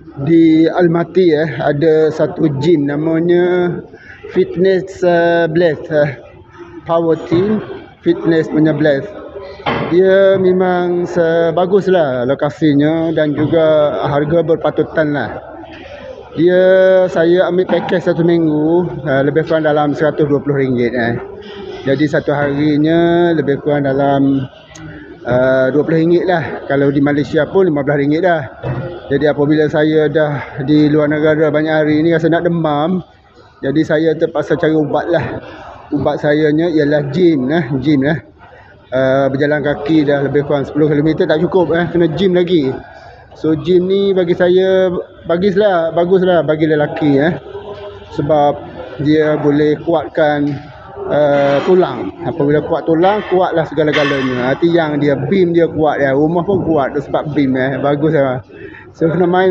Di Almaty ada satu gym namanya Fitness Blast, Power Team Fitness punya Blast. Dia memang baguslah lokasinya dan juga harga berpatutan lah. Saya ambil package satu minggu, lebih kurang dalam RM120. Jadi satu harinya lebih kurang dalam RM20 lah. Kalau di Malaysia pun RM15 dah. Jadi apabila saya dah di luar negara banyak hari ni rasa nak demam, jadi saya terpaksa cari ubat lah. Ubat sayanya ialah gym lah. Berjalan kaki dah lebih kurang 10 km tak cukup, kena gym lagi. So gym ni bagi saya baguslah bagi lelaki, sebab dia boleh kuatkan tulang. Apabila kuat tulang, kuatlah segala-galanya. Tiang dia, beam dia kuat, rumah pun kuat sebab beam, bagus lah. So kena main